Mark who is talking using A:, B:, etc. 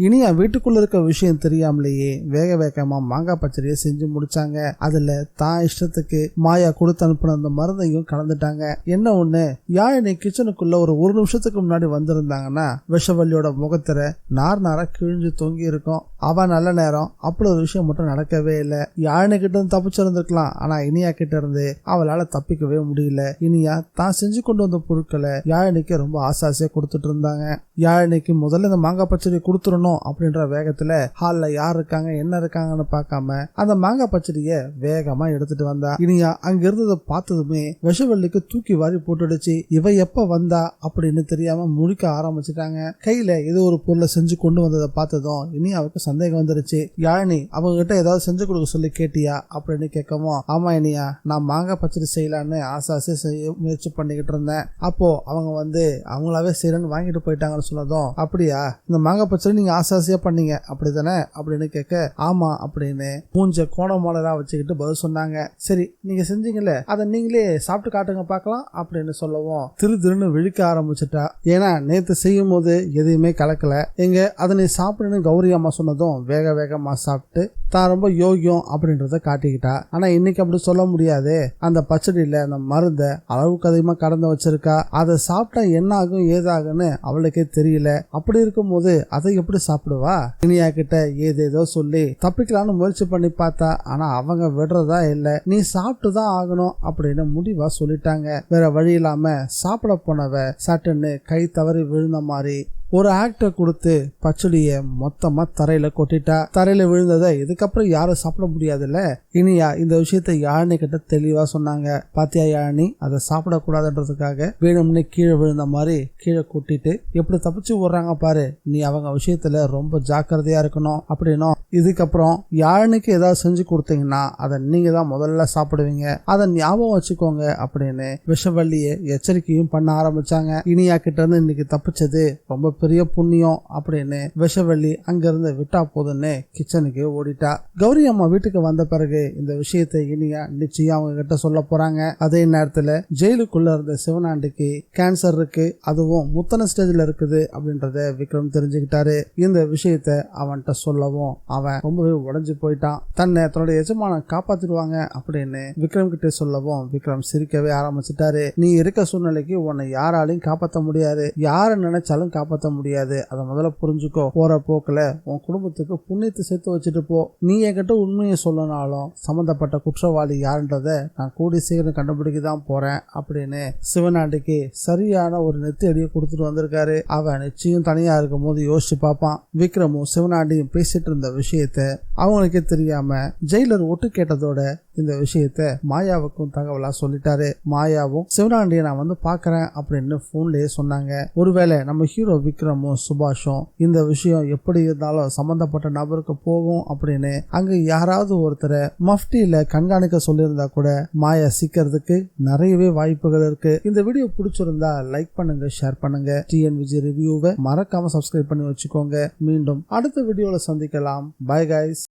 A: இனியா வீட்டுக்குள்ள இருக்க விஷயம் தெரியாமலேயே வேக வேகமா மாங்காய் பச்சடியை செஞ்சு முடிச்சாங்க. அதுல தான் இஷ்டத்துக்கு மாயா கொடுத்து அனுப்பின அந்த மருந்தையும் கலந்துட்டாங்க. என்ன ஒண்ணு, யாழினி கிச்சனுக்குள்ள ஒரு நிமிஷத்துக்கு முன்னாடி வந்திருந்தாங்கன்னா விஷவல்லியோட முகத்திர நார் நாரா கிழிஞ்சு தொங்கி இருக்கும். அவன் நல்ல நேரம் அப்படி ஒரு விஷயம் மட்டும் நடக்கவே இல்லை. யாழினி கிட்ட இருந்து தப்பிச்சிருந்திருக்கலாம், ஆனா இனியா கிட்ட இருந்து அவளால தப்பிக்கவே முடியல. இனியா தான் செஞ்சு கொண்டு வந்த பொருட்களை யாழினிக்கு ரொம்ப ஆசாசியா கொடுத்துட்டு இருந்தாங்க. யாழினிக்கு முதல்ல இந்த மாங்காய் பச்சடி கொடுத்துடணும் அப்படின்ற வேகத்துல ஹால்ல யார் இருக்காங்க என்ன இருக்காங்கன்னு பார்க்காம அந்த மாங்காய் பச்சடிய வேகமா எடுத்துட்டு வந்தா. இனியா அங்க இருந்ததை பார்த்ததுமே விஷவல்லிக்கு தூக்கி வாரி போட்டுடுச்சு. இவ எப்ப வந்தா அப்படின்னு தெரியாம முழிக்க ஆரம்பிச்சுட்டாங்க. கையில ஏதோ ஒரு பொருளை செஞ்சு கொண்டு வந்ததை பார்த்ததும் இனியாவுக்கு சந்தேகம் வந்துருச்சு. யாழினி அவங்க கிட்ட ஏதாவது செஞ்சு கொடுக்க சொல்லி கேட்டியா அப்படின்னு கேட்கவும், ஆமா இனியா, நான் மாங்காய் பச்சடி செய்யலான்னு ஆசாசி செய்ய முயற்சி பண்ணிக்கிட்டு இருந்தேன். அப்போ அவங்க அவங்களாவே செய்யறேன்னு வாங்கிட்டு போயிட்டாங்கன்னு சொன்னதும், அப்படியா, இந்த மாங்காய் பச்சடி நீங்க ஆசாசியா பண்ணீங்க அப்படித்தானே அப்படின்னு கேட்க, ஆமா அப்படின்னு மூஞ்ச கோணமாலரா வச்சுக்கிட்டு பதில் சொன்னாங்க. சரி, நீங்க செஞ்சீங்கல்ல, அதை நீங்களே சாப்பிட்டு காட்டுங்க பார்க்கலாம் அப்படின்னு சொல்லவும் திருன்னு விழிக்க ஆரம்பிச்சுட்டா. ஏன்னா நேத்து செய்யும் போது எதையுமே கலக்கல. எங்க அதை நீ சாப்பிடுன்னு கௌரி அம்மா சொன்னதும் வேக வேகமா சாப்பிட்டு தான் ரொம்ப யோகியம் அப்படின்றத காட்டிக்கிட்டா. ஆனா இன்னைக்கு அப்படி சொல்ல முடியாது. அந்த பச்சடியில அந்த மருந்த அளவுக்கு அதிகமா கடந்து வச்சிருக்கா. அதை சாப்பிட்டா என்ன ஆகும் ஏதாகுன்னு அவளுக்கே தெரியல. அப்படி இருக்கும் போது அதை எப்படி சாப்பிடுவா? இனியா கிட்ட ஏதேதோ சொல்லி தப்பிக்கலான்னு முயற்சி பண்ணி பார்த்தா, ஆனா அவங்க விடுறதா இல்ல. நீ சாப்பிட்டுதான் ஆகணும் அப்படின்னு முடிவா சொல்லிட்டாங்க. வேற வழி இல்லாம சாப்பிட போனவ சட்டுன்னு கை தவறி விழுந்த மாதிரி ஒரு ஆக்டர் கொடுத்து பச்சடிய மொத்தமா தரையில கொட்டிட்டா. தரையில விழுந்ததை இதுக்கப்புறம் யாரும் சாப்பிட முடியாதுல்ல. இனியா இந்த விஷயத்த யாழினி கிட்ட தெளிவா சொன்னாங்க. பாத்தியா யாழினி, அதை சாப்பிடக்கூடாதுன்றதுக்காக வேணும்னு கீழே விழுந்த மாதிரி கீழே கொட்டிட்டு எப்படி தப்பிச்சு விடுறாங்க பாரு. நீ அவங்க விஷயத்துல ரொம்ப ஜாக்கிரதையா இருக்கணும் அப்படின்னும், இதுக்கப்புறம் யாழினிக்கு ஏதாவது செஞ்சு கொடுத்தீங்கன்னா அதை நீங்க தான் முதல்ல சாப்பிடுவீங்க, அதை ஞாபகம் வச்சுக்கோங்க அப்படின்னு விஷவல்லிய எச்சரிக்கையும் பண்ண ஆரம்பிச்சாங்க. இனியா கிட்ட இருந்து இன்னைக்கு தப்பிச்சது ரொம்ப பெரிய புண்ணியம் அப்படின்னு விஷவல்லி அங்கிருந்து விட்டா போதுன்னு கிச்சனுக்கு ஓடிட்டா. கௌரி அம்மா வீட்டுக்கு வந்த பிறகு இந்த விஷயத்தை இனியா நிச்சயம் அவங்க கிட்ட சொல்ல போறாங்க. அதே நேரத்துல ஜெயிலுக்குள்ள இருந்த சிவனாண்டிக்கு கேன்சர் இருக்கு, அதுவும் முத்தன ஸ்டேஜ்ல இருக்குது அப்படின்றத விக்ரம் தெரிஞ்சுக்கிட்டாரு. இந்த விஷயத்த அவன்கிட்ட சொல்லவும் அவன் ரொம்பவே உடைஞ்சு போயிட்டான். தன்னை தன்னுடைய எஜமான காப்பாத்திடுவாங்க அப்படின்னு விக்ரம் கிட்ட சொல்லவும் விக்ரம் சிரிக்கவே ஆரம்பிச்சுட்டாரு. நீ இருக்க சூழ்நிலைக்கு உன்னை யாராலையும் காப்பாற்ற முடியாது, யார நினைச்சாலும் காப்பாற்ற முடியாது, அதை முதல்ல புரிஞ்சுக்கோ. போற போக்குல உன் குடும்பத்துக்கு புண்ணியத்தை சேர்த்து வச்சுட்டு போ. நீ என்கிட்ட உண்மையை சொல்லனாலும் சம்பந்தப்பட்ட குற்றவாளி யாருன்றத நான் கூடி சீக்கிரம் கண்டுபிடிக்கதான் போறேன் அப்படின்னு சிவனாண்டிக்கு சரியான ஒரு நெத்தி அடியை கொடுத்துட்டு வந்திருக்காரு. அவன் நிச்சயம் தனியா இருக்கும் போது யோசிச்சு பார்ப்பான். விக்ரமும் சிவனாண்டியும் பேசிட்டு இருந்த விஷயத்த அவங்களுக்கே தெரியாம ஜெயிலர் ஒட்டு கேட்டதோட இந்த விஷயத்த மாயாவுக்கும் தகவலா சொல்லிட்டாரு. மாயாவும் சிவனாண்டியை நான் பாக்குறேன் அப்படின்னு போன்லயே சொன்னாங்க. ஒருவேளை நம்ம ஹீரோ விக்ரமும் சுபாஷும் இந்த விஷயம் எப்படி இருந்தாலும் சம்பந்தப்பட்ட நபருக்கு போகும் அப்படின்னு அங்க யாராவது ஒருத்தரை மஃப்டியில கண்காணிக்க சொல்லியிருந்தா கூட மாயா சிக்கிறதுக்கு நிறையவே வாய்ப்புகள் இருக்கு. இந்த வீடியோ பிடிச்சிருந்தா லைக் பண்ணுங்க, ஷேர் பண்ணுங்க. TNVG ரிவ்யூவை மறக்காம சப்ஸ்கிரைப் பண்ணி வச்சுக்கோங்க. மீண்டும் அடுத்த வீடியோல சந்திக்கலாம். Bye guys.